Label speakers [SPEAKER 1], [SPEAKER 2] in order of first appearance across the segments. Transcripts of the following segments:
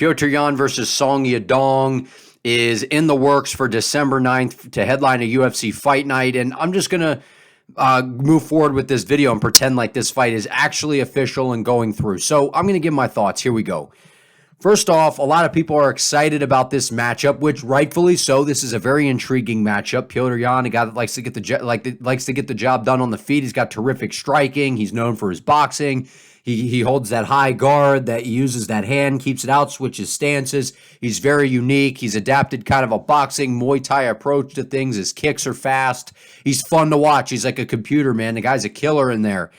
[SPEAKER 1] Petr Yan versus Song Yadong is in the works for December 9th to headline a UFC fight night. And I'm just going to move forward with this video and pretend like this fight is actually official and going through. So I'm going to give my thoughts. Here we go. First off, a lot of people are excited about this matchup, which rightfully so. This is a very intriguing matchup. Petr Yan, a guy that likes to get the job done on the feet. He's got terrific striking. He's known for his boxing. He holds that high guard, that he uses that hand, keeps it out, switches stances. He's very unique. He's adapted kind of a boxing Muay Thai approach to things. His kicks are fast. He's fun to watch. He's like a computer, man. The guy's a killer in there.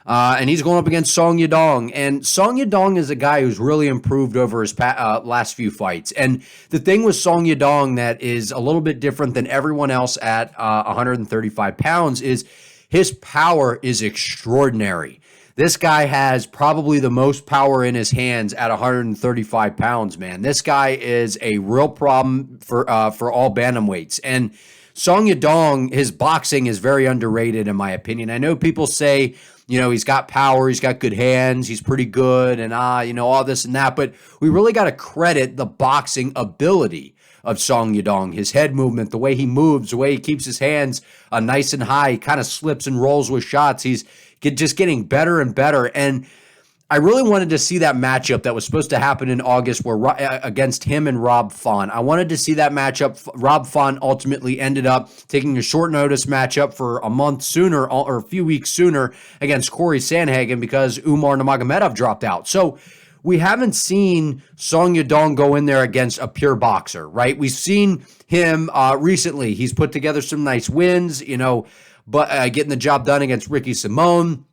[SPEAKER 1] And he's going up against Song Yadong. And Song Yadong is a guy who's really improved over his last few fights. And the thing with Song Yadong that is a little bit different than everyone else at 135 pounds is his power is extraordinary. This guy has probably the most power in his hands at 135 pounds, man. This guy is a real problem for all bantamweights. And Song Yadong, his boxing is very underrated in my opinion. I know people say, you know, he's got power, he's got good hands, he's pretty good, and all this and that, but we really got to credit the boxing ability of Song Yadong, his head movement, the way he moves, the way he keeps his hands nice and high, he kind of slips and rolls with shots. He's just getting better and better, and I really wanted to see that matchup that was supposed to happen in August against him and Rob Font. I wanted to see that matchup. Rob Font ultimately ended up taking a short notice matchup for a month sooner or a few weeks sooner against Corey Sandhagen because Umar Nurmagomedov dropped out. So we haven't seen Song Yadong go in there against a pure boxer, right? We've seen him recently. He's put together some nice wins, but getting the job done against Ricky Simon.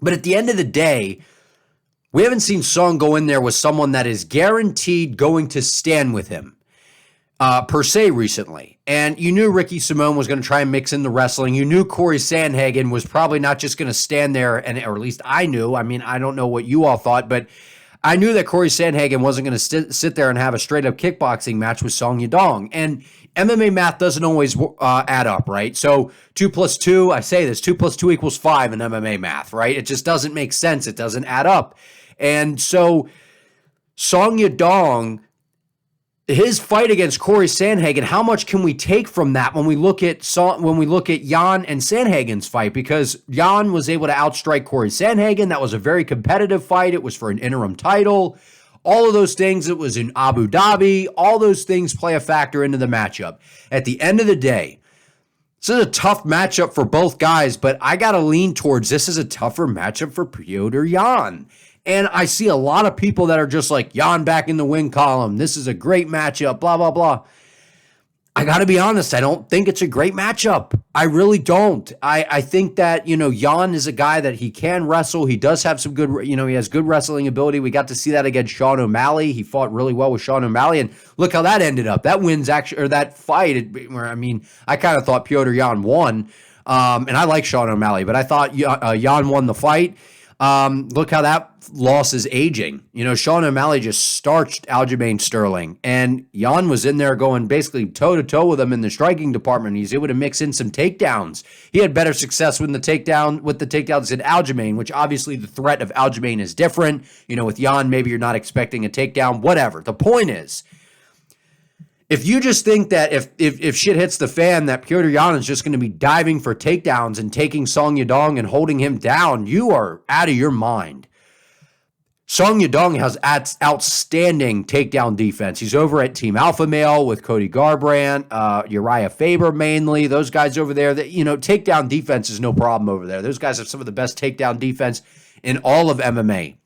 [SPEAKER 1] But at the end of the day, we haven't seen Song go in there with someone that is guaranteed going to stand with him, per se, recently. And you knew Ricky Simon was going to try and mix in the wrestling. You knew Corey Sandhagen was probably not just going to stand there, or at least I knew. I mean, I don't know what you all thought, but I knew that Corey Sandhagen wasn't going to sit there and have a straight-up kickboxing match with Song Yadong. And MMA math doesn't always add up, right? So 2 + 2, I say this, 2 + 2 = 5 in MMA math, right? It just doesn't make sense. It doesn't add up. And so Song Yadong, his fight against Corey Sandhagen, how much can we take from that when we look at Yan and Sandhagen's fight? Because Yan was able to outstrike Corey Sandhagen. That was a very competitive fight. It was for an interim title. All of those things, it was in Abu Dhabi. All those things play a factor into the matchup. At the end of the day, this is a tough matchup for both guys, but I got to lean towards this is a tougher matchup for Petr Yan. And I see a lot of people that are just like, Yan back in the win column. This is a great matchup, blah, blah, blah. I got to be honest. I don't think it's a great matchup. I really don't. I think that, Yan is a guy that he can wrestle. He does have some good, he has good wrestling ability. We got to see that against Sean O'Malley. He fought really well with Sean O'Malley. And look how that ended up. That wins actually, or that fight, I kind of thought Petr Yan won. And I like Sean O'Malley, but I thought Yan won the fight. Look how that loss is aging. Sean O'Malley just starched Aljamain Sterling, and Yan was in there going basically toe-to-toe with him in the striking department. He's able to mix in some takedowns. He had better success with the takedowns than Aljamain, which obviously the threat of Aljamain is different. With Yan, maybe you're not expecting a takedown, whatever. The point is, if you just think that if shit hits the fan, that Petr Yan is just going to be diving for takedowns and taking Song Yadong and holding him down, you are out of your mind. Song Yadong has outstanding takedown defense. He's over at Team Alpha Male with Cody Garbrandt, Uriah Faber mainly. Those guys over there, takedown defense is no problem over there. Those guys have some of the best takedown defense in all of MMA.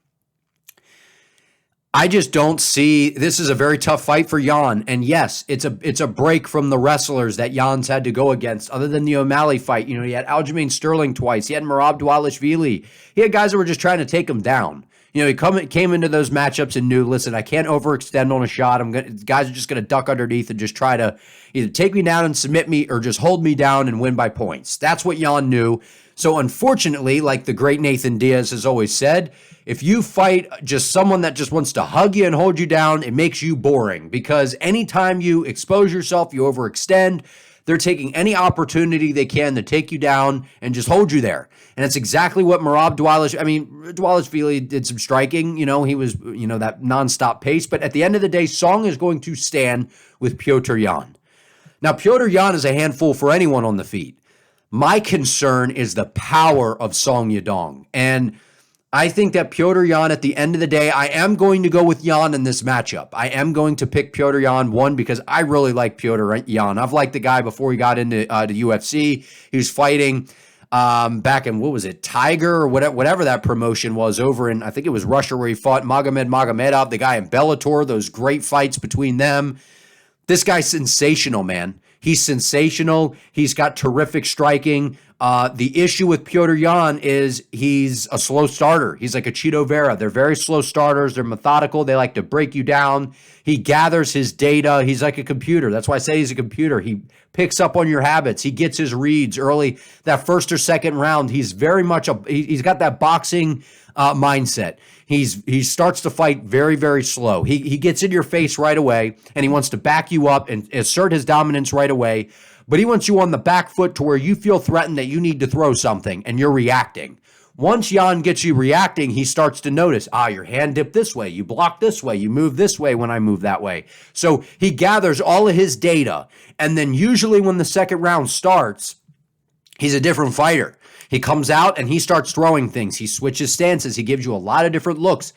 [SPEAKER 1] I just don't see, this is a very tough fight for Yan. And yes, it's a break from the wrestlers that Yan's had to go against, other than the O'Malley fight. He had Aljamain Sterling twice. He had Merab Dvalishvili. He had guys that were just trying to take him down. He came into those matchups and knew, listen, I can't overextend on a shot. Guys are just going to duck underneath and just try to either take me down and submit me or just hold me down and win by points. That's what Yan knew. So unfortunately, like the great Nathan Diaz has always said, if you fight just someone that just wants to hug you and hold you down, it makes you boring, because anytime you expose yourself, you overextend, They're taking any opportunity they can to take you down and just hold you there. And it's exactly what Merab Dvalishvili did some striking. He was, that nonstop pace. But at the end of the day, Song is going to stand with Petr Yan. Now, Petr Yan is a handful for anyone on the feet. My concern is the power of Song Yadong. And I think that Petr Yan, at the end of the day, I am going to go with Yan in this matchup. I am going to pick Petr Yan, one, because I really like Petr Yan. I've liked the guy before he got into the UFC. He was fighting back in, what was it, Tiger or whatever that promotion was over in, I think it was Russia, where he fought Magomedov, the guy in Bellator, those great fights between them. This guy's sensational, man. He's sensational. He's got terrific striking. The issue with Petr Yan is he's a slow starter. He's like a Chito Vera. They're very slow starters. They're methodical. They like to break you down. He gathers his data. He's like a computer. That's why I say he's a computer. He picks up on your habits. He gets his reads early. That first or second round, he's very much he's got that boxing mindset. He starts to fight very, very slow. He gets in your face right away, and he wants to back you up and assert his dominance right away. But he wants you on the back foot to where you feel threatened that you need to throw something, and you're reacting. Once Yan gets you reacting, he starts to notice, your hand dipped this way, you block this way, you move this way when I move that way. So he gathers all of his data, and then usually when the second round starts, he's a different fighter. He comes out and he starts throwing things. He switches stances. He gives you a lot of different looks.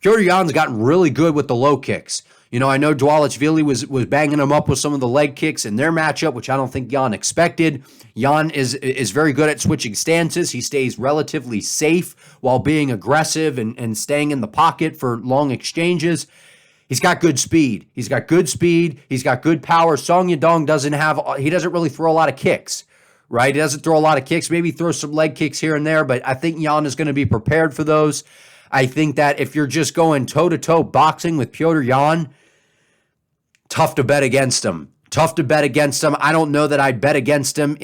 [SPEAKER 1] Petr Yan's gotten really good with the low kicks. I know Dvalishvili was banging him up with some of the leg kicks in their matchup, which I don't think Yan expected. Yan is very good at switching stances. He stays relatively safe while being aggressive and staying in the pocket for long exchanges. He's got good speed. He's got good power. Song Yadong doesn't really throw a lot of kicks. Right? He doesn't throw a lot of kicks. Maybe throw some leg kicks here and there, but I think Yan is going to be prepared for those. I think that if you're just going toe-to-toe boxing with Petr Yan, tough to bet against him. I don't know that I'd bet against him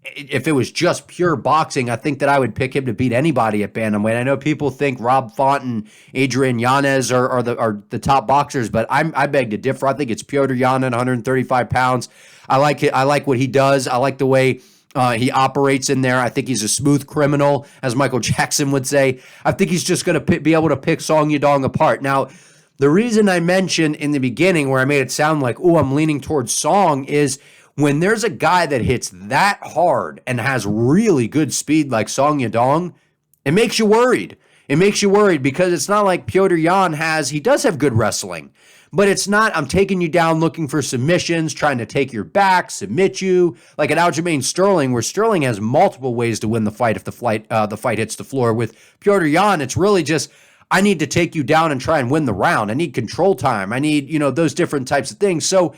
[SPEAKER 1] if it was just pure boxing. I think that I would pick him to beat anybody at bantamweight. I know people think Rob Font and Adrian Yanez are the top boxers, but I beg to differ. I think it's Petr Yan at 135 pounds. I like it. I like what he does. I like the way he operates in there. I think he's a smooth criminal, as Michael Jackson would say. I think he's just going to be able to pick Song Yadong apart. Now, the reason I mentioned in the beginning where I made it sound like, I'm leaning towards Song, is when there's a guy that hits that hard and has really good speed like Song Yadong, it makes you worried. Because it's not like Petr Yan he does have good wrestling. But it's not, I'm taking you down looking for submissions, trying to take your back, submit you, like at Aljamain Sterling, where Sterling has multiple ways to win the fight if the fight hits the floor. With Petr Yan, it's really just, I need to take you down and try and win the round. I need control time. I need, those different types of things. So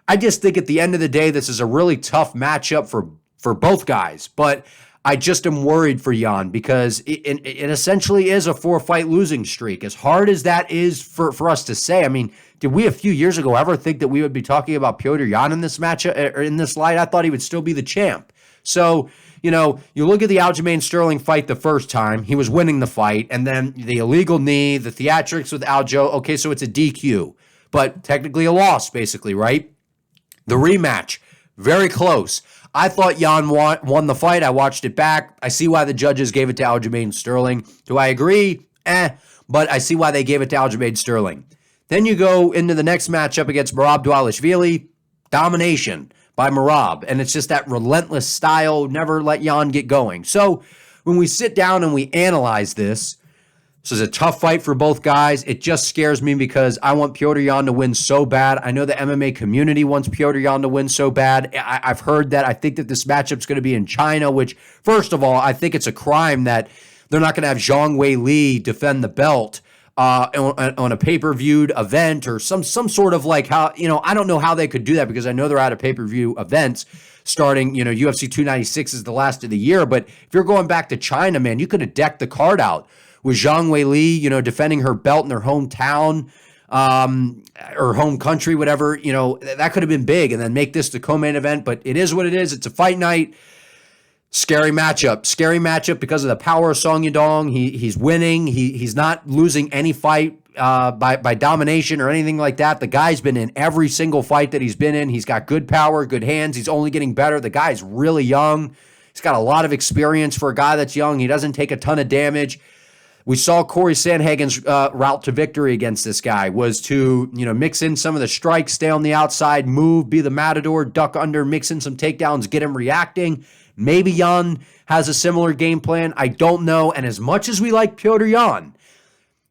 [SPEAKER 1] I just think at the end of the day, this is a really tough matchup for both guys. But I just am worried for Yan because it essentially is a 4-fight losing streak. As hard as that is for us to say, I mean, did we a few years ago ever think that we would be talking about Petr Yan in this matchup or in this light? I thought he would still be the champ. So, you look at the Aljamain Sterling fight the first time, he was winning the fight, and then the illegal knee, the theatrics with Aljo. Okay, so it's a DQ, but technically a loss, basically, right? The rematch, very close. I thought Yan won the fight. I watched it back. I see why the judges gave it to Aljamain Sterling. Do I agree? But I see why they gave it to Aljamain Sterling. Then you go into the next matchup against Merab Dvalishvili. Domination by Merab. And it's just that relentless style, never let Yan get going. So when we sit down and we analyze this is a tough fight for both guys. It just scares me because I want Petr Yan to win so bad. I know the MMA community wants Petr Yan to win so bad. I've heard that. I think that this matchup's going to be in China, which, first of all, I think it's a crime that they're not going to have Zhang Weili defend the belt on a pay-per-viewed event or some sort of like how, I don't know how they could do that because I know they're out of pay-per-view events starting, UFC 296 is the last of the year. But if you're going back to China, man, you could have decked the card out with Zhang Weili, defending her belt in her hometown or home country, whatever, that could have been big and then make this the co-main event. But it is what it is. It's a fight night. Scary matchup because of the power of Song Yadong. He's winning. He's not losing any fight by domination or anything like that. The guy's been in every single fight that he's been in. He's got good power, good hands. He's only getting better. The guy's really young. He's got a lot of experience for a guy that's young. He doesn't take a ton of damage. We saw Corey Sandhagen's route to victory against this guy was to, mix in some of the strikes, stay on the outside, move, be the matador, duck under, mix in some takedowns, get him reacting. Maybe Yan has a similar game plan. I don't know. And as much as we like Petr Yan,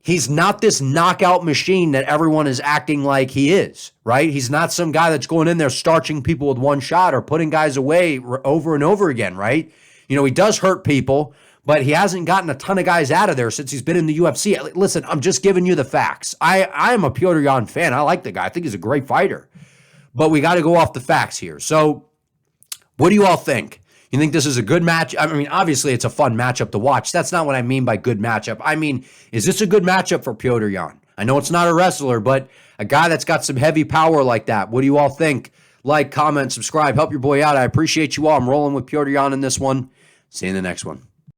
[SPEAKER 1] he's not this knockout machine that everyone is acting like he is, right? He's not some guy that's going in there starching people with one shot or putting guys away over and over again, right? He does hurt people, but he hasn't gotten a ton of guys out of there since he's been in the UFC. Listen, I'm just giving you the facts. I am a Petr Yan fan. I like the guy. I think he's a great fighter. But we got to go off the facts here. So what do you all think? You think this is a good match? I mean, obviously, it's a fun matchup to watch. That's not what I mean by good matchup. I mean, is this a good matchup for Petr Yan? I know it's not a wrestler, but a guy that's got some heavy power like that. What do you all think? Like, comment, subscribe, help your boy out. I appreciate you all. I'm rolling with Petr Yan in this one. See you in the next one.